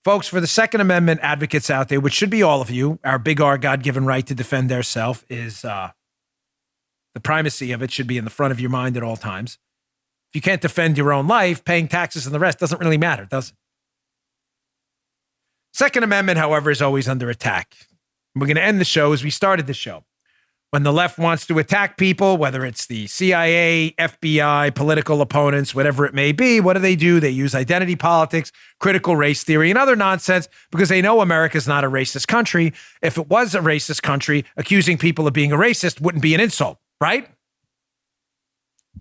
Folks, for the Second Amendment advocates out there, which should be all of you, our big R God-given right to defend theirself is the primacy of it should be in the front of your mind at all times. If you can't defend your own life, paying taxes and the rest doesn't really matter, does it? Second Amendment, however, is always under attack. We're going to end the show as we started the show. When the left wants to attack people, whether it's the CIA, FBI, political opponents, whatever it may be, what do? They use identity politics, critical race theory, and other nonsense because they know America's not a racist country. If it was a racist country, accusing people of being a racist wouldn't be an insult, right?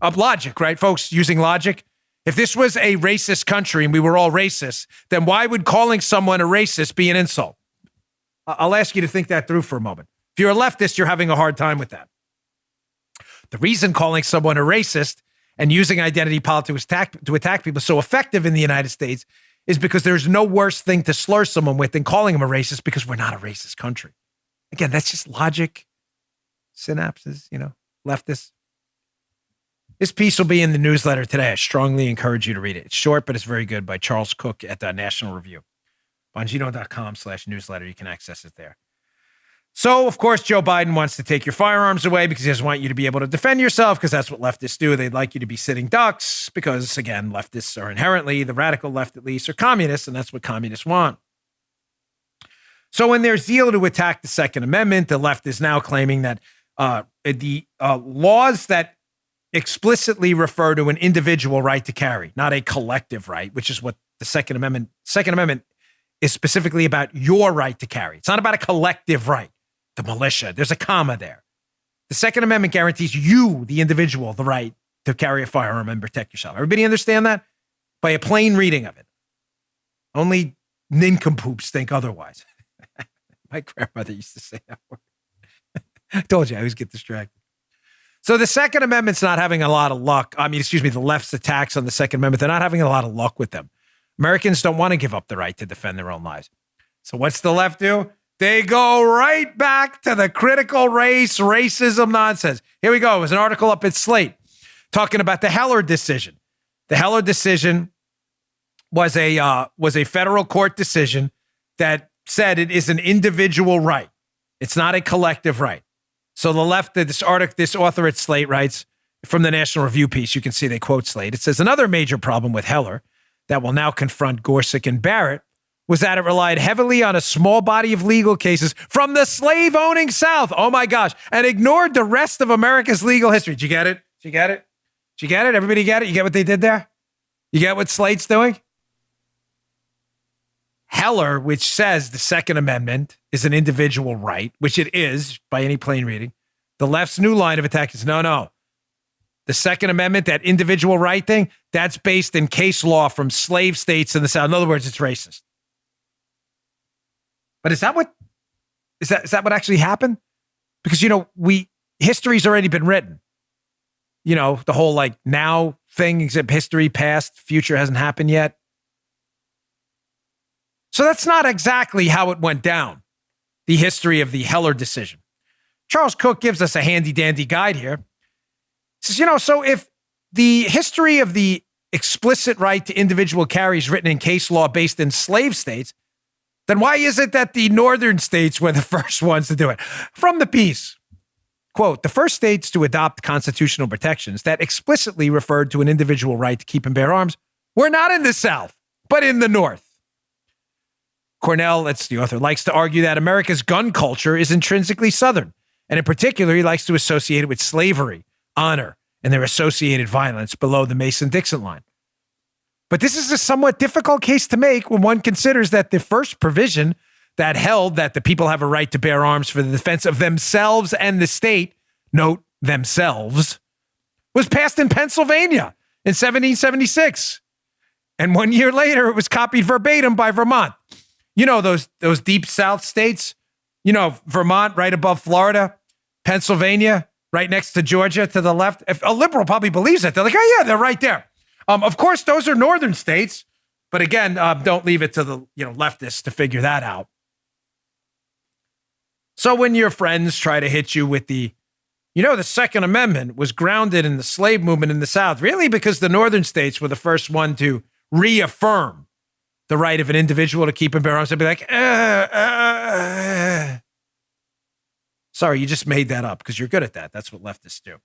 Of logic, right, folks? Using logic. If this was a racist country and we were all racist, then why would calling someone a racist be an insult? I'll ask you to think that through for a moment. If you're a leftist, you're having a hard time with that. The reason calling someone a racist and using identity politics to attack people is so effective in the United States is because there's no worse thing to slur someone with than calling them a racist because we're not a racist country. Again, that's just logic, synapses, leftists. This piece will be in the newsletter today. I strongly encourage you to read it. It's short, but it's very good by Charles Cook at the National Review. Bongino.com/newsletter. You can access it there. So, of course, Joe Biden wants to take your firearms away because he doesn't want you to be able to defend yourself because that's what leftists do. They'd like you to be sitting ducks because, again, leftists are inherently, the radical left at least, are communists, and that's what communists want. So in their zeal to attack the Second Amendment, the left is now claiming that the laws that explicitly refer to an individual right to carry, not a collective right, which is what the Second Amendment is specifically about your right to carry. It's not about a collective right. The militia, there's a comma there. The Second Amendment guarantees you, the individual, the right to carry a firearm and protect yourself. Everybody understand that? By a plain reading of it. Only nincompoops think otherwise. My grandmother used to say that word. I told you, I always get distracted. So the Second Amendment's not having a lot of luck. The left's attacks on the Second Amendment, they're not having a lot of luck with them. Americans don't want to give up the right to defend their own lives. So what's the left do? They go right back to the critical racism nonsense. Here we go. It was an article up at Slate talking about the Heller decision. The Heller decision was a federal court decision that said it is an individual right. It's not a collective right. So the left, this author at Slate writes from the National Review piece, you can see they quote Slate. It says another major problem with Heller that will now confront Gorsuch and Barrett was that it relied heavily on a small body of legal cases from the slave-owning South. Oh my gosh. And ignored the rest of America's legal history. Did you get it? Did you get it? Did you get it? Everybody get it? You get what they did there? You get what Slate's doing? Heller, which says the Second Amendment is an individual right, which it is by any plain reading. The left's new line of attack is no. The Second Amendment, that individual right thing, that's based in case law from slave states in the South. In other words, it's racist. But is that what actually happened? Because, history's already been written. The whole now thing, except history, past, future hasn't happened yet. So that's not exactly how it went down, the history of the Heller decision. Charles Cook gives us a handy-dandy guide here. He says, so if the history of the explicit right to individual carry is written in case law based in slave states, then why is it that the northern states were the first ones to do it? From the piece, quote, the first states to adopt constitutional protections that explicitly referred to an individual right to keep and bear arms were not in the South, but in the North. Cornell, that's the author, likes to argue that America's gun culture is intrinsically Southern, and in particular, he likes to associate it with slavery, honor, and their associated violence below the Mason-Dixon line. But this is a somewhat difficult case to make when one considers that the first provision that held that the people have a right to bear arms for the defense of themselves and the state, note themselves, was passed in Pennsylvania in 1776. And 1 year later, it was copied verbatim by Vermont. Those deep South states, Vermont right above Florida, Pennsylvania right next to Georgia to the left. If a liberal probably believes it, they're like, oh yeah, they're right there. Of course, those are northern states, but again, don't leave it to the leftists to figure that out. So when your friends try to hit you with the Second Amendment was grounded in the slave movement in the South, really because the northern states were the first one to reaffirm the right of an individual to keep and bear arms, I'd be like, Sorry, you just made that up because you're good at that. That's what leftists do.